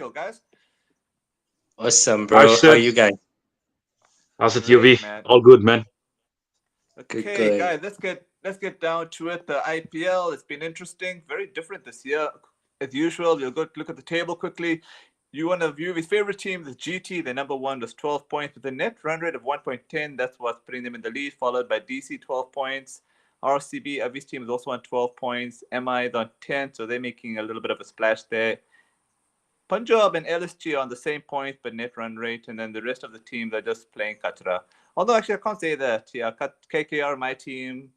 feel, guys? Awesome, Hi, bro. How are Sid. you guys? How's it, Great, UV? man. All good, man. Good, Okay, good. guys, let's get down to it. The IPL, it's been interesting, very different this year. As usual, we'll go look at the table quickly. You want to view his favorite team, the GT. The number one was 12 points with a net run rate of 1.10. That's what's putting them in the lead, followed by DC 12 points. RCB, Avi's team is also on 12 points. MI is on 10, so they're making a little bit of a splash there. Punjab and LSG are on the same point, but net run rate, and then the rest of the teams are just playing kachra. Although actually I can't say that. Yeah, KKR, my team,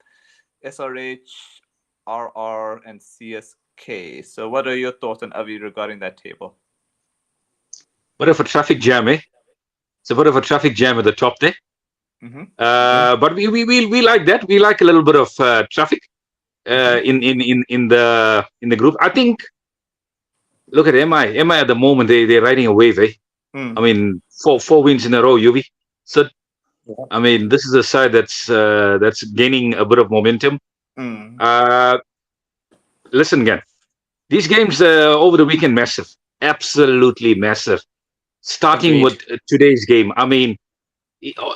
SRH, RR, and CSK. So what are your thoughts on Avi regarding that table? Bit of a traffic jam, eh? It's a bit of a traffic jam at the top there. Mm-hmm. But we like that. We like a little bit of traffic in the group. I think. Look at MI. MI at the moment they're riding a wave, eh? I mean, four wins in a row, UV. So, I mean, this is a side that's gaining a bit of momentum. Listen again. These games over the weekend, massive, absolutely massive. Starting with today's game, I mean,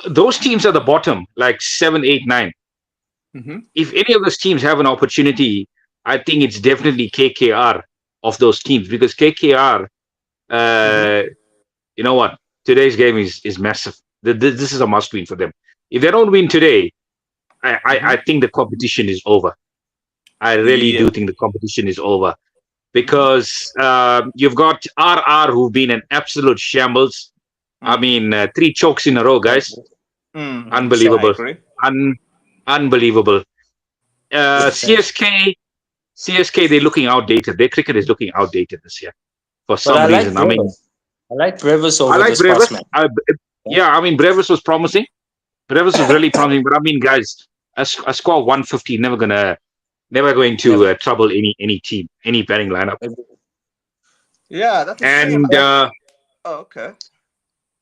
those teams at the bottom, like 7, 8, 9. If any of those teams have an opportunity, I think it's definitely KKR of those teams, because KKR, you know what? Today's game is massive. This is a must win for them. If they don't win today, I think the competition is over. I really do think the competition is over, because you've got RR who've been an absolute shambles. I mean, 3 chokes in a row, guys. Unbelievable. Unbelievable. CSK, they're looking outdated. Their cricket is looking outdated this year for some reason. I like Brevis over like this Brevis. past match. I mean, Brevis was promising. Brevis was really promising. But I mean, guys, a score of 150 never going to trouble any team, any batting lineup. Yeah, that's a shame. Okay.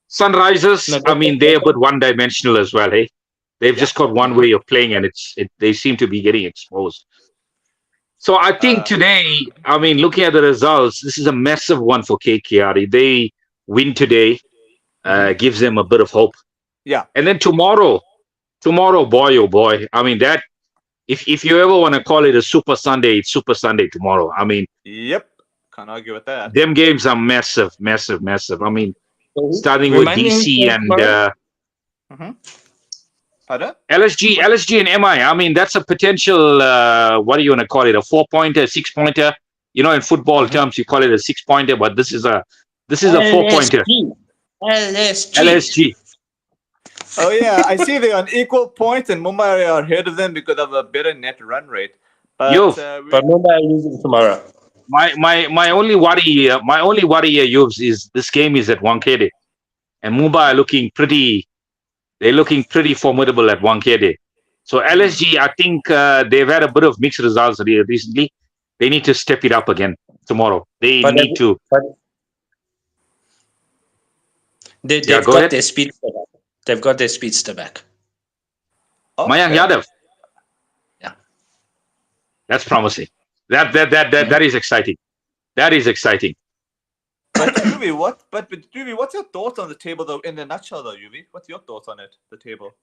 Sunrisers, I mean, they're a bit one-dimensional as well, hey? They've just got one way of playing, and they seem to be getting exposed. So I think today, I mean, looking at the results, this is a massive one for KKR. If they win today, gives them a bit of hope. Yeah. And then tomorrow, boy, oh boy. I mean, that, if you ever want to call it a Super Sunday, it's Super Sunday tomorrow. I mean, yep. Can't argue with that. Them games are massive, massive, massive. I mean, starting with DC and LSG and MI. I mean, that's a potential, what do you want to call it? A 4-pointer, 6-pointer. You know, in football terms, you call it a 6-pointer, but this is a 4-pointer. LSG. Oh yeah, I see they're on equal points, and Mumbai are ahead of them because of a better net run rate. But Mumbai are losing tomorrow. My only worry here, Yubs, is this game is at Wankhede, and Mumbai are looking pretty. They're looking pretty formidable at Wankhede. So LSG, I think they've had a bit of mixed results recently. They need to step it up again tomorrow. They've got their speedster back. They've got their speedster back. Mayank Yadav. Yeah, that's promising. That is exciting. That is exciting. But Yuvi, what's your thoughts on the table, though? In a nutshell, though, Yuvi, what's your thoughts on it? The table.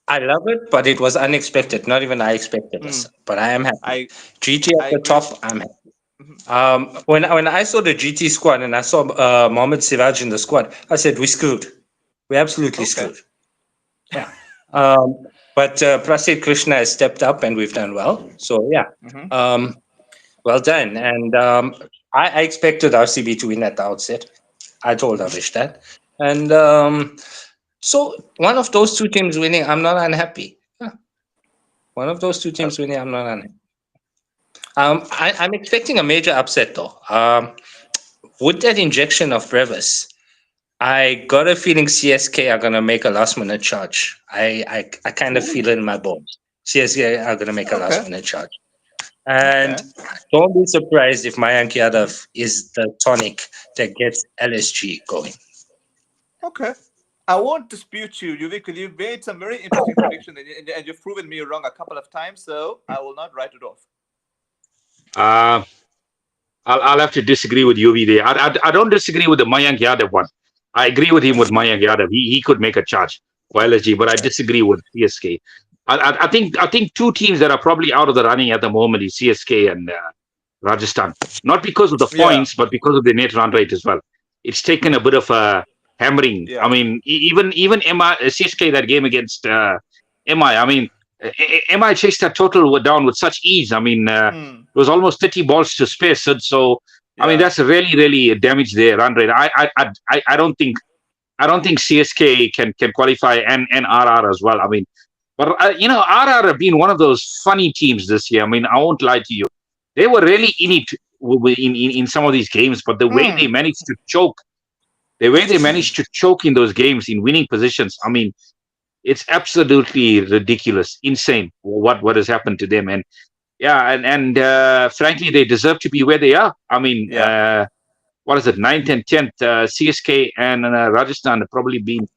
I love it, but it was unexpected. Not even I expected this, but I am happy. GT at the top, I'm happy. When I saw the GT squad and I saw Mohammad Siraj in the squad, I said, we're screwed. We're absolutely screwed. Yeah. But Prasid Krishna has stepped up and we've done well. So, yeah. Well done. And I expected RCB to win at the outset. I told Avish that. And so one of those two teams winning, I'm not unhappy. Yeah. One of those two teams winning, I'm not unhappy. I'm expecting a major upset, though. With that injection of Brevis, I got a feeling CSK are going to make a last-minute charge. I kind of feel it in my bones. CSK are going to make a last-minute charge. And don't be surprised if Mayank Yadav is the tonic that gets LSG going. Okay. I won't dispute you, Yuvi, because you've made some very interesting predictions and you've proven me wrong a couple of times, so I will not write it off. I'll have to disagree with UV there. I don't disagree with the Mayank Yadav one. I agree with him with Mayank Yadav. He could make a charge for LSG, but I disagree with CSK. I think two teams that are probably out of the running at the moment is CSK and Rajasthan. Not because of the Yeah. points, but because of the net run rate as well. It's taken a bit of a hammering. Yeah. I mean, even MI, CSK that game against MI. I mean, MI chased that total down with such ease. I mean, it was almost 30 balls to spare. So I mean, that's really damaged their run rate. I don't think CSK can qualify and RR as well. I mean, but RR have been one of those funny teams this year. I mean, I won't lie to you. They were really in it in some of these games, but the way they managed to choke, in those games in winning positions, I mean, it's absolutely ridiculous, insane what has happened to them. And yeah, and frankly, they deserve to be where they are. I mean, what is it, 9th and 10th? CSK and Rajasthan have probably been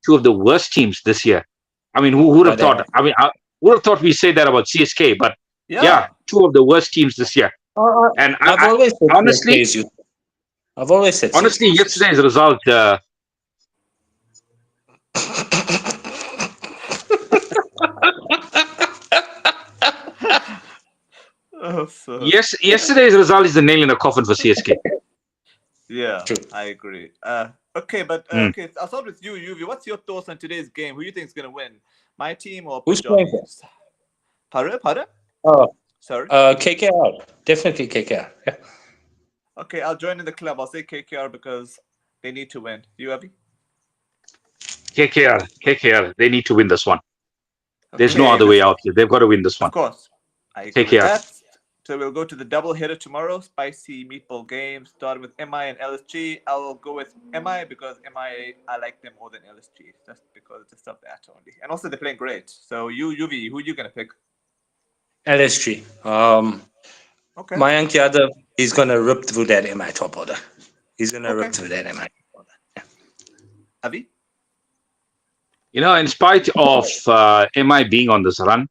two of the worst teams this year. I mean, who would have thought? I mean, I would have thought we say that about CSK, but yeah, two of the worst teams this year. And I've always said honestly, yesterday's result. Yesterday's result is the nail in the coffin for CSK. Yeah, true. I agree. Okay, but okay, I'll start with you, Yuvi. What's your thoughts on today's game? Who do you think is going to win? My team or who's playing? Pardon? Oh, sorry. KKR, definitely KKR. Yeah. Okay, I'll join in the club. I'll say KKR because they need to win. You, Avi? KKR, they need to win this one. There's no other way out here. They've got to win this one. Of course. I agree with that. So we'll go to the double hitter tomorrow. Spicy meatball game starting with MI and LSG. I'll go with MI because MI, I like them more than LSG. Just because just of that only. And also they're playing great. So UV, who are you going to pick? LSG. Okay. Mayank Yadav, he's going to rip through that MI top order. He's going to rip through that MI top order. Yeah. Avi? In spite of MI being on this run,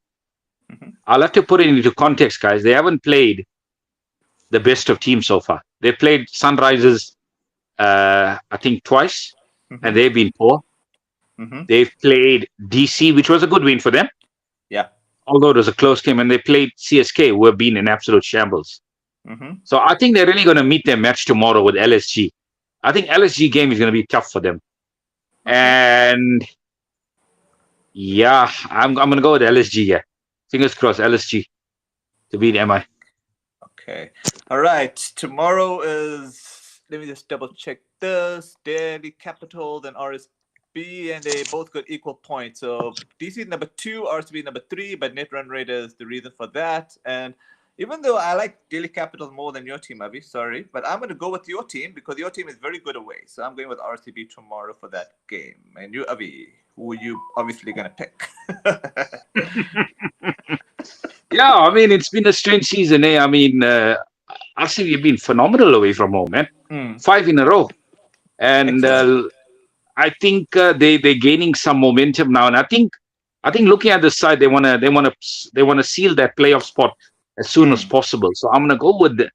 I'll have to put it into context, guys. They haven't played the best of teams so far. They played Sunrisers, I think, twice, and they've been poor. They've played DC, which was a good win for them. Yeah. Although it was a close game, and they played CSK, who have been in absolute shambles. So I think they're really going to meet their match tomorrow with LSG. I think LSG game is going to be tough for them. And yeah, I'm going to go with LSG, yeah. Fingers crossed, LSG to beat MI. Okay. All right. Tomorrow is, let me just double check this. Delhi Capital, then RSB, and they both got equal points. So DC is number 2, RSB number 3, but net run rate is the reason for that. And even though I like Delhi Capital more than your team, Avi, sorry, but I'm going to go with your team because your team is very good away. So I'm going with RCB tomorrow for that game. And you, Avi, who are you obviously going to pick? Yeah, I mean, it's been a strange season, eh? I mean, RCB have been phenomenal away from home, man. 5 in a row. And I think they're gaining some momentum now. And I think looking at the side, they want to seal that playoff spot as soon as possible. So I'm gonna go with the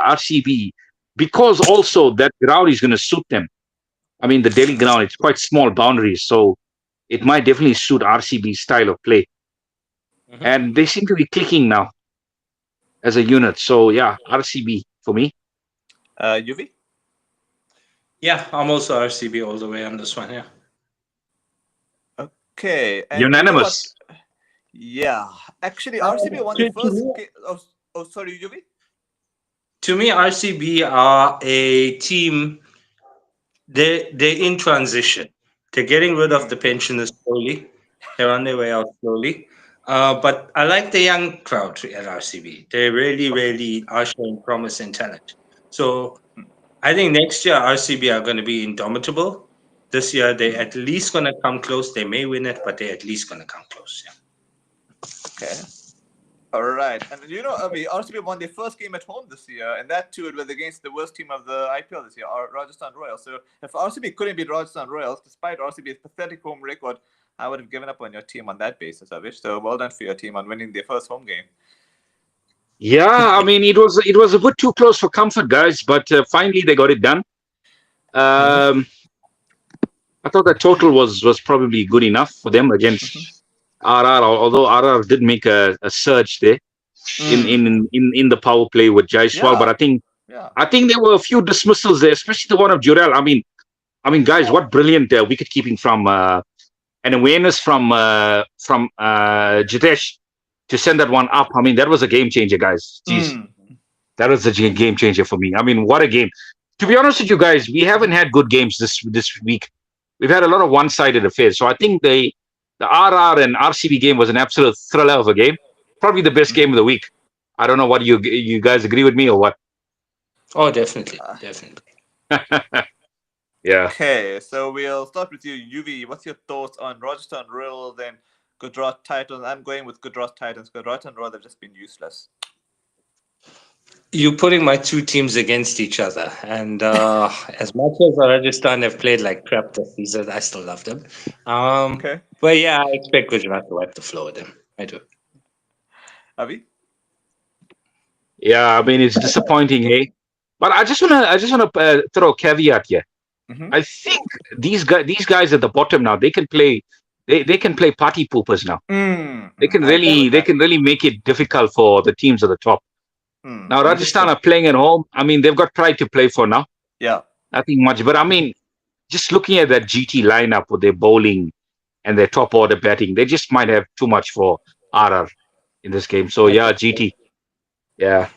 RCB because also that ground is gonna suit them. I mean, the Delhi ground, it's quite small boundaries, so it might definitely suit RCB's style of play. And they seem to be clicking now as a unit. So yeah, RCB for me. UV? Yeah, I'm also RCB all the way on this one. Yeah. Okay. And unanimous. Yeah, actually, RCB won the first game. Oh, sorry, UV? To me, RCB are a team. They're in transition. They're getting rid of the pensioners slowly. They're on their way out slowly. But I like the young crowd at RCB. They really are showing promise and talent. So I think next year RCB are going to be indomitable. This year they're at least going to come close. They may win it, but they're at least going to come close. Yeah. Okay. All right. And RCB won their first game at home this year, and that too, it was against the worst team of the IPL this year, Rajasthan Royals. So if RCB couldn't beat Rajasthan Royals, despite RCB's pathetic home record, I would have given up on your team on that basis, Avish. So well done for your team on winning their first home game. Yeah, I mean, it was a bit too close for comfort, guys, but finally they got it done. Um, I thought the total was probably good enough for them against RR, although RR did make a surge there in the power play with Jaiswal, but I think there were a few dismissals there, especially the one of Jurel. I mean, guys, what brilliant wicket keeping from and awareness from Jitesh to send that one up. I mean, that was a game changer, guys. Jeez, that was a game changer for me. I mean, what a game! To be honest with you guys, we haven't had good games this week. We've had a lot of one-sided affairs. So I think the RR and RCB game was an absolute thriller of a game. Probably the best game of the week. I don't know what you guys agree with me or what. Oh, definitely, definitely. Yeah. Okay, so we'll start with you, UV. What's your thoughts on Rajasthan Royals and Gujarat Titans? I'm going with Gujarat Titans. Gujarat and Royals have just been useless. You're putting my two teams against each other, and as much as Rajasthan have played like crap this season, I still love them. Okay. But yeah, I expect Gujarat to wipe the floor with them. I do. Avi? Yeah, I mean it's disappointing, hey. But I just wanna throw a caveat here. I think these guys at the bottom now they can play they can play party poopers now. They can really make it difficult for the teams at the top. Now Rajasthan are playing at home. I mean they've got pride to play for now. Yeah. Nothing much. But I mean, just looking at that GT lineup with their bowling and their top order batting, they just might have too much for RR in this game. So yeah, GT. Yeah.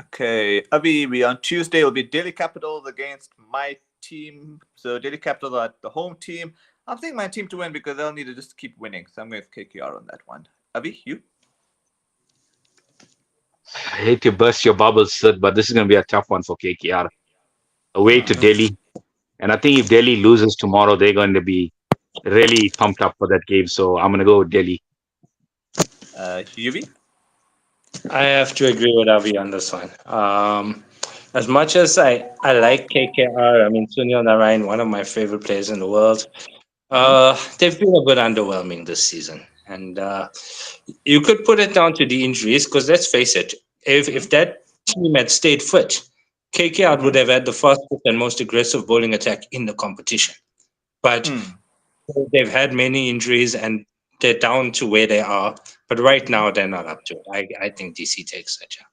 Okay, Avi, on Tuesday will be Delhi Capitals against my team. So Delhi Capitals are the home team. I'm thinking my team to win because they'll need to just keep winning. So I'm going with KKR on that one. Avi, you? I hate to burst your bubbles, Sid, but this is going to be a tough one for KKR. Away to Delhi. And I think if Delhi loses tomorrow, they're going to be really pumped up for that game. So I'm going to go with Delhi. UV? I have to agree with Avi on this one. As much as I like KKR, I mean, Sunil Narayan, one of my favorite players in the world, they've been a bit underwhelming this season. And you could put it down to the injuries because let's face it, if that team had stayed fit, KKR would have had the fastest and most aggressive bowling attack in the competition. But they've had many injuries and they're down to where they are. But right now, they're not up to it. I think DC takes it. Yeah.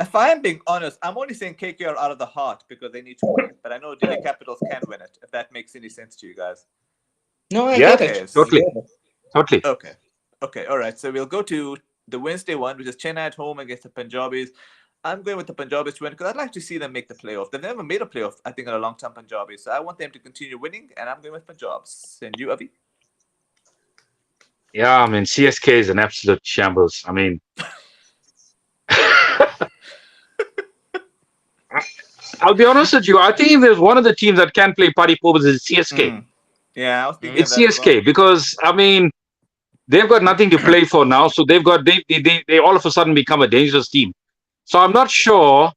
If I am being honest, I'm only saying KKR out of the heart because they need to win it. But I know Delhi Capitals can win it, if that makes any sense to you guys. No, I get it. Totally. Okay, all right. So we'll go to the Wednesday one, which is Chennai at home against the Punjabis. I'm going with the Punjabis to win because I'd like to see them make the playoff. They've never made a playoff, I think, in a long time, Punjabis. So I want them to continue winning, and I'm going with Punjabs. And you, Avi? Yeah, I mean, CSK is an absolute shambles. I mean, I'll be honest with you. I think if there's one of the teams that can play party poopers, it's CSK. Yeah, I was thinking it's CSK because, I mean, they've got nothing to play for now. So they all of a sudden become a dangerous team. So I'm not sure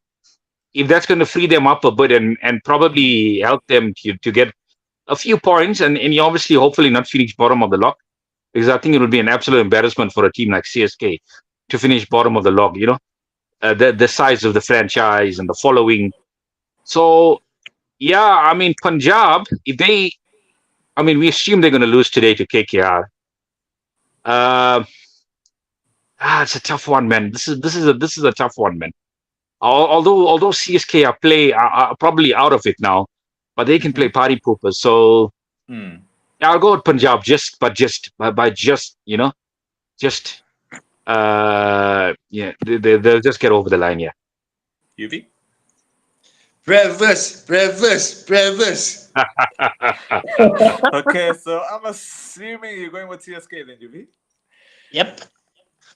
if that's going to free them up a bit and probably help them to get a few points and obviously, hopefully not finish bottom of the log. Because I think it would be an absolute embarrassment for a team like CSK to finish bottom of the log, you know, the size of the franchise and the following. So, yeah, I mean, Punjab, we assume they're going to lose today to KKR. It's a tough one, man. This is a tough one, man. Although CSK are probably out of it now, but they can play party poopers. So I'll go with Punjab they'll just get over the line. Yeah. UV? Reverse. Okay, so I'm assuming you're going with CSK then, UV? Yep.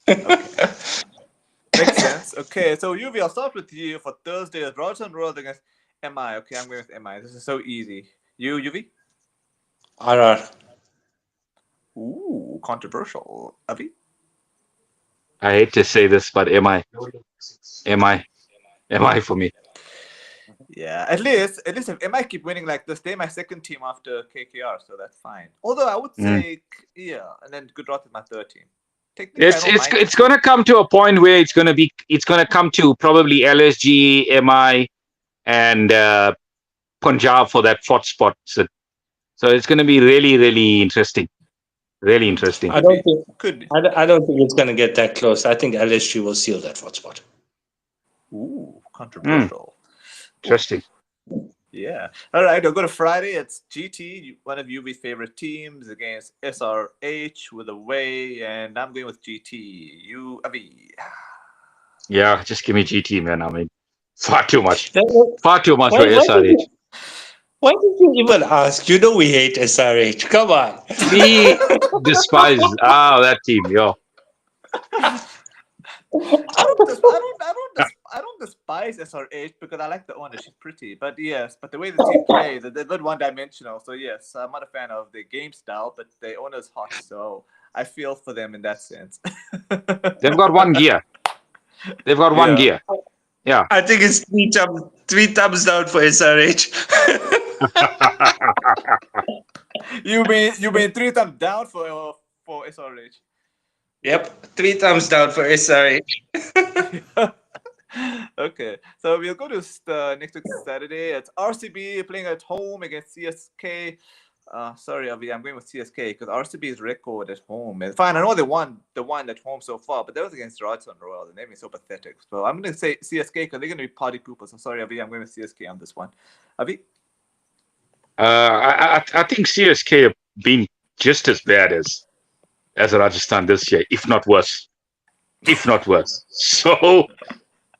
Okay. Makes sense. Okay, so UV, I'll start with you for Thursday. Rajasthan Royals against MI. Okay, I'm going with MI. This is so easy. You, UV? RR. Ooh, controversial. Avi? I hate to say this, but MI for me. Yeah, at least if MI keep winning like this, they're my second team after KKR, so that's fine. Although I would say, and then Gujarat is my third team. It's going to come to a point where it's going to come to probably LSG, MI, and Punjab for that fourth spot. So it's going to be really, really interesting. Really interesting. I don't think it's going to get that close. I think LSG will seal that fourth spot. Ooh, controversial. Interesting. Yeah. All right. I'll go to Friday. It's GT, one of UV's favorite teams, against SRH with away, and I'm going with GT. You, Avi. Yeah, just give me GT, man. I mean, far too much. Far too much for SRH. Why did you even ask? You know we hate SRH. Come on. We despise that team, yo. I don't despise SRH because I like the owner. She's pretty, but the way the team plays, they're a bit one-dimensional. So yes, I'm not a fan of the game style, but the owner's hot, so I feel for them in that sense. They've got one gear. One gear. Yeah. I think it's three thumbs down for SRH. You mean 3 thumbs down for SRH? Yep, 3 thumbs down for SRH. Okay, so we'll go to next week Saturday. It's RCB playing at home against CSK. Sorry, Avi, I'm going with CSK because RCB's record at home. Fine, I know they won at home so far, but that was against Rajasthan Royals, and they've been so pathetic. So I'm going to say CSK because they're going to be party poopers. So sorry, Avi, I'm going with CSK on this one. Avi? I think CSK have been just as bad as Rajasthan this year, if not worse. So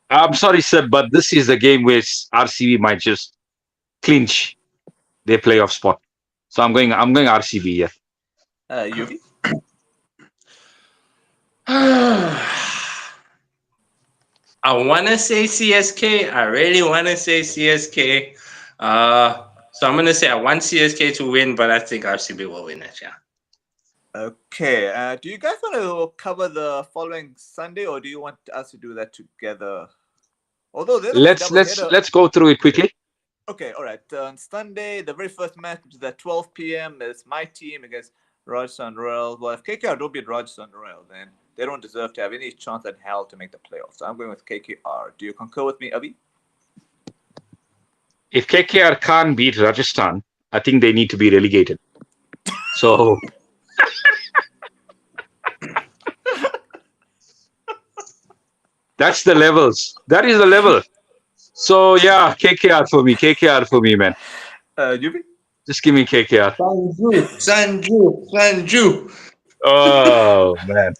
I'm sorry, sir, but this is the game where RCB might just clinch their playoff spot. So I'm going RCB, yeah. Yuvi? I want to say CSK. I really want to say CSK. So I'm going to say I want CSK to win, but I think RCB will win it, yeah. Okay. Do you guys want to cover the following Sunday, or do you want us to do that together? Although let's go through it quickly. Okay, all right. On Sunday, the very first match is at 12 p.m. is my team against Rajasthan Royals. Well, if KKR don't beat Rajasthan Royals, then they don't deserve to have any chance in hell to make the playoffs. So I'm going with KKR. Do you concur with me, Avi? If KKR can't beat Rajasthan, I think they need to be relegated. So that's the levels. That is the level. So yeah, KKR for me, man. Yuvi? Just give me KKR. Sanju. Oh man.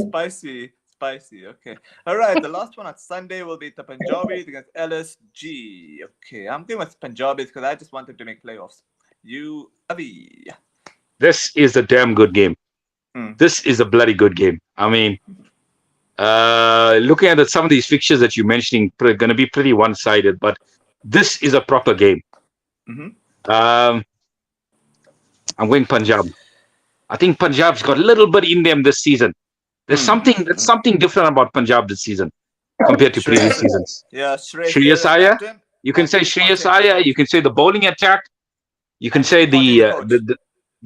Spicy. Okay. All right. The last one on Sunday will be the Punjabis against LSG. Okay. I'm going with Punjabis because I just want them to make playoffs. You, Avi. This is a damn good game. This is a bloody good game. I mean, looking at some of these fixtures that you're mentioning, going to be pretty one-sided, but this is a proper game. I'm going Punjab. I think Punjab's got a little bit in them this season. There's something different about Punjab this season compared to previous seasons. Yeah, Shreyas Iyer. You can say Shreyas Iyer. You can say the bowling attack. You can say the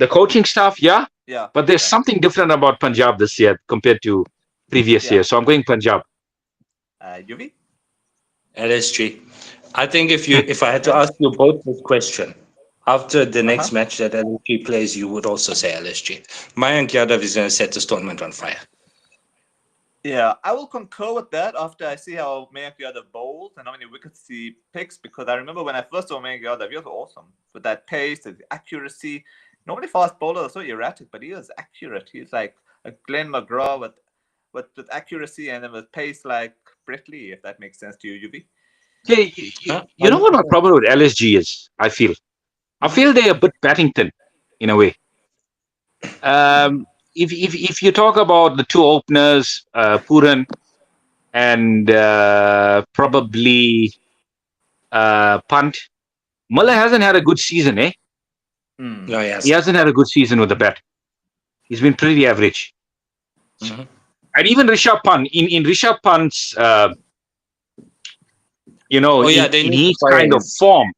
coaching staff. Yeah. Yeah. But there's something different about Punjab this year compared to previous year. So I'm going Punjab. Yuvi? LSG. I think if I had to ask you both this question, after the next match that LSG plays, you would also say LSG. Mayank Yadav is going to set this tournament on fire. Yeah, I will concur with that after I see how Mayank Yadav bowls and how many wickets he picks, because I remember when I first saw Mayank Yadav, he was awesome with that pace, the accuracy. Normally fast bowlers are so erratic, but he was accurate. He's like a Glenn McGraw with accuracy and then with pace like Brett Lee, if that makes sense to you, Yuvi. Yeah, you know what my problem with LSG is? I feel they're a bit Battington in a way. If you talk about the two openers, Puran and probably Pant, Muller hasn't had a good season, eh? No, he hasn't had a good season with the bat. He's been pretty average. And even Rishabh Pant, in Rishabh Pant's, in his kind of form,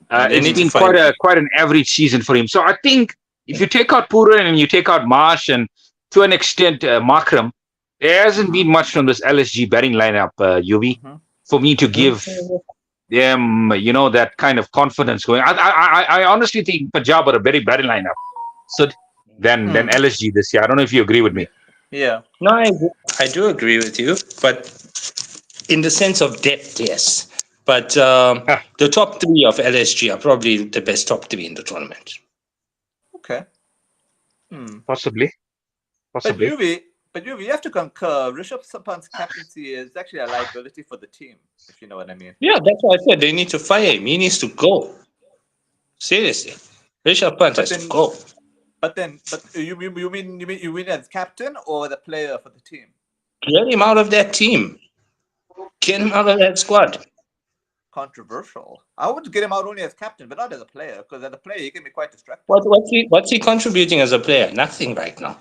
it's been quite an average season for him. So I think if you take out Puran and you take out Marsh and to an extent Markram, there hasn't been much from this LSG batting lineup, UV, for me to give them, that kind of confidence going. I honestly think Punjab are a very better lineup, so than LSG this year. I don't know if you agree with me. Yeah. No, I do agree with you, but in the sense of depth, yes. But the top three of LSG are probably the best top three in the tournament. Okay. Possibly. But you have to concur. Rishabh Pant's captaincy is actually a liability for the team, if you know what I mean. Yeah, that's why I said they need to fire him. He needs to go. Seriously, Rishabh Pant has to go. But you mean as captain or the player for the team? Get him out of that team. Get him out of that squad. Controversial. I would get him out only as captain, but not as a player, because as a player he can be quite distracted. What's he contributing as a player? Nothing right now.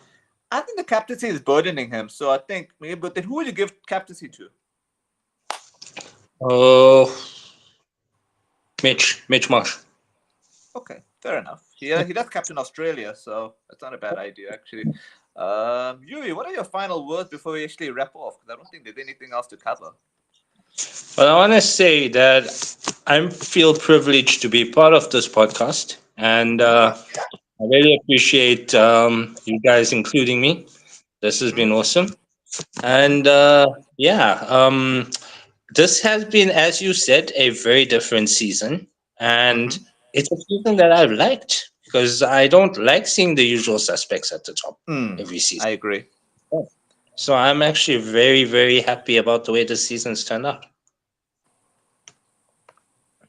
I think the captaincy is burdening him. So I think maybe. But then who would you give captaincy to? Oh, Mitch Marsh. Okay, fair enough. He does captain Australia, so that's not a bad idea actually. Yuri, what are your final words before we actually wrap off? Because I don't think there's anything else to cover. Well, I want to say that I feel privileged to be part of this podcast, and I really appreciate you guys including me. This has been awesome, and this has been, as you said, a very different season, and it's a season that I've liked because I don't like seeing the usual suspects at the top every season. I agree. So I'm actually very, very happy about the way the season's turned out.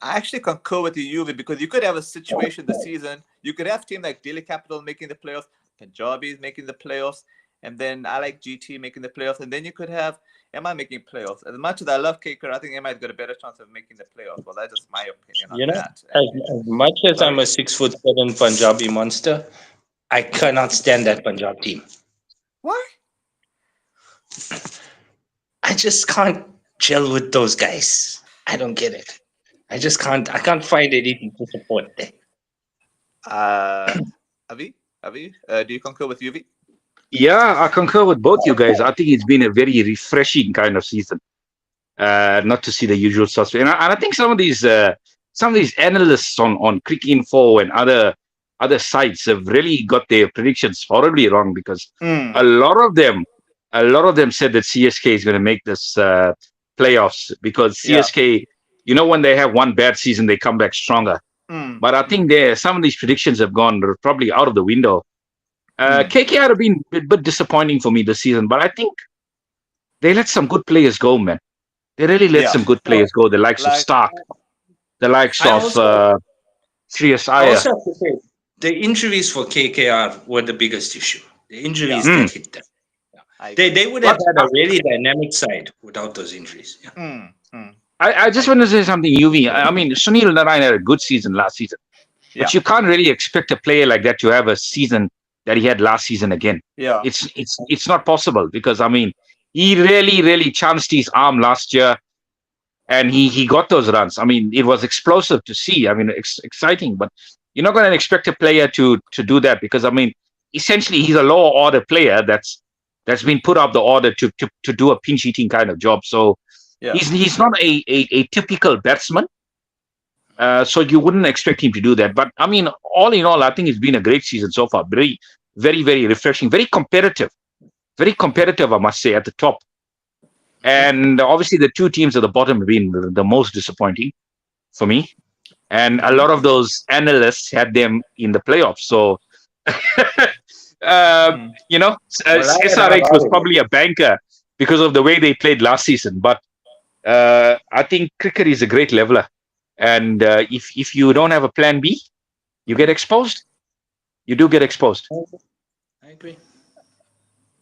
I actually concur with you, Yuvi, because you could have a situation this season. You could have team like Delhi Capital making the playoffs, Punjabis making the playoffs, and then I like GT making the playoffs, and then you could have MI making playoffs. As much as I love Kaker, I think MI's got a better chance of making the playoffs. Well, that's just my opinion on that. As much as I'm a 6'7" Punjabi monster, I cannot stand that Punjab team. Why? I just can't gel with those guys. I don't get it. I just can't. I can't find anything to support them. Avi, do you concur with Yuvi? Yeah, I concur with both you guys. I think it's been a very refreshing kind of season. Not to see the usual suspects, and I think some of these analysts on Cricket Info and other sites have really got their predictions horribly wrong, because a lot of them said that CSK is going to make this playoffs, because CSK, when they have one bad season, they come back stronger. But I think some of these predictions have gone probably out of the window. KKR have been a bit disappointing for me this season, but I think they let some good players go, man. They really let some good players go. The likes of Stark, the likes of Shreyas Iyer. I also have to say, the injuries for KKR were the biggest issue. The injuries that hit them. They would have had a really dynamic side without those injuries. I just want to say something, UV. I mean, Sunil Narayan had a good season last season, but you can't really expect a player like that to have a season that he had last season again. Yeah, it's not possible, because I mean, he really chanced his arm last year, and he got those runs. I mean, it was explosive to see. I mean, exciting, but you're not going to expect a player to do that, because I mean, essentially he's a lower order player that's been put up the order to do a pinch hitting kind of job. So he's not a typical batsman. So you wouldn't expect him to do that. But I mean, all in all, I think it's been a great season so far. Very, very, very refreshing. Very competitive. Very competitive, I must say, at the top. And obviously, the two teams at the bottom have been the most disappointing for me. And a lot of those analysts had them in the playoffs. So, SRX was probably a banker because of the way they played last season. But I think cricket is a great leveler. And if you don't have a plan B, you get exposed. You do get exposed. I agree.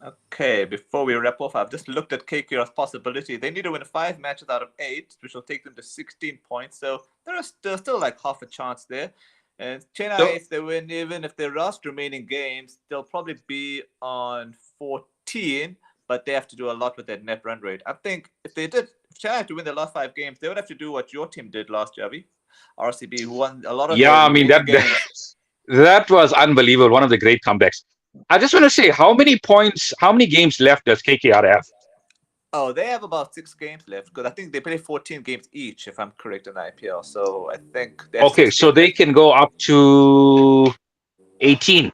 Okay, before we wrap off, I've just looked at KKR's possibility. They need to win 5 matches out of 8, which will take them to 16 points. So there's still like half a chance there. And Chennai, if they win, even if they rest remaining games, they'll probably be on 14, but they have to do a lot with their net run rate. I think if Chennai had to win the last 5 games, they would have to do what your team did last year, Avi. RCB, who won a lot of I mean, games. That was unbelievable. One of the great comebacks. I just want to say, how many games left does KKR have? Oh, they have about 6 games left because I think they play 14 games each, if I'm correct, in the IPL. So I think they have Okay, 6 so games they left. can go up to 18.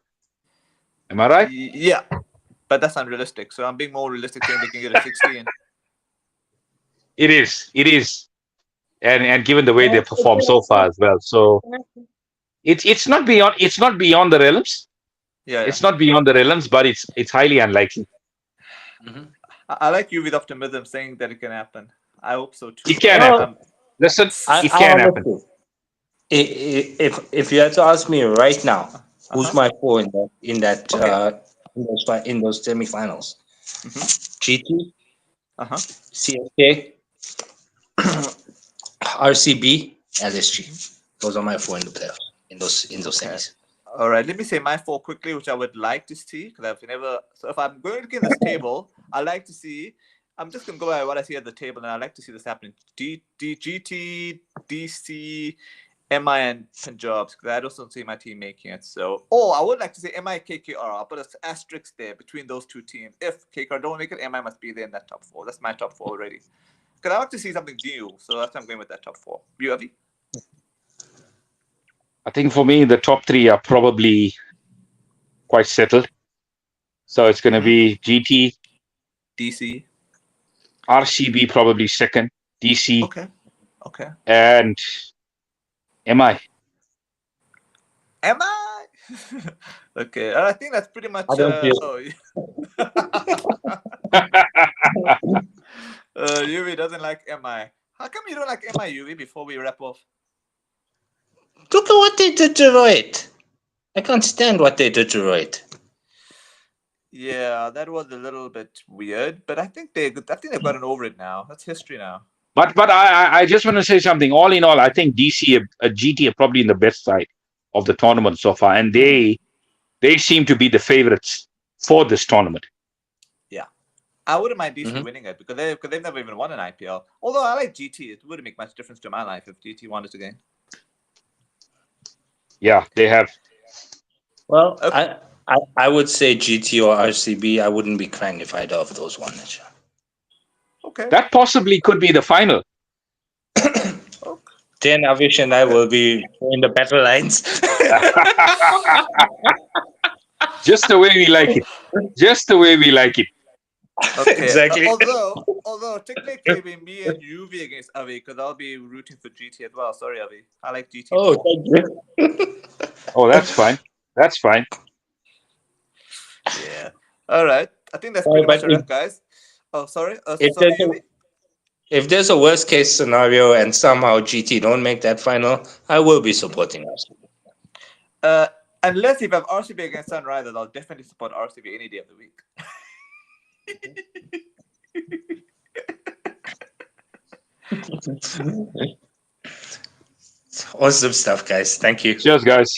Am I right? Yeah, but that's unrealistic. So I'm being more realistic, saying they can get a 16. It is, and given the way they performed so far as well, so it's not beyond the realms. Yeah, It's not beyond the realms, but it's highly unlikely. I like you with optimism, saying that it can happen. I hope so too. It can happen. Listen, it can happen. If you had to ask me right now, who's my four in those semifinals? GT, CSK, RCB, LSG. Those are my four in the playoffs in those semis. All right, let me say my 4 quickly, which I would like to see because I've never. So if I'm going to get this table, I like to see. I'm just gonna go by what I see at the table, and I like to see this happening. GT, DC, MI, and Punjab, because I just don't see my team making it. So, I would like to say MI, KKR. I'll put an asterisk there between those two teams. If KKR don't make it, MI must be there in that top 4. That's my top 4 already. Because I want to see something new, so that's why I'm going with that top 4. You, Avi? I think for me, the top 3 are probably quite settled. So it's going to be GT, DC, RCB probably second, DC, okay, and MI. MI. Okay, I think that's pretty much. Yuvi doesn't like MI. How come you don't like MI, Yuvi? Before we wrap off. Look at what they did to Rohit. I can't stand what they did to Rohit. Yeah, that was a little bit weird, but I think they've gotten over it now. That's history now. But I just want to say something. All in all, I think DC, GT are probably in the best side of the tournament so far, and they seem to be the favorites for this tournament. Yeah, I wouldn't mind DC winning it because they've never even won an IPL. Although I like GT, it wouldn't make much difference to my life if GT won it again. Yeah, they have. Well, okay. I would say GT or RCB. I wouldn't be crying if either of those won it. Okay. That possibly could be the final. Then Avish and I will be in the battle lines. Just the way we like it. Just the way we like it. Okay. Exactly. Although technically it'll be me and Yuvi against Avi because I'll be rooting for GT as well. Sorry, Avi. I like GT. Oh, thank you. Oh, that's fine. That's fine. Yeah. All right. I think that's pretty much it, guys. Oh, sorry. Sorry, Yuvi. If there's a worst case scenario and somehow GT don't make that final, I will be supporting RCB. Unless if I have RCB against Sunrisers, I'll definitely support RCB any day of the week. Awesome stuff, guys. Thank you. Cheers, guys.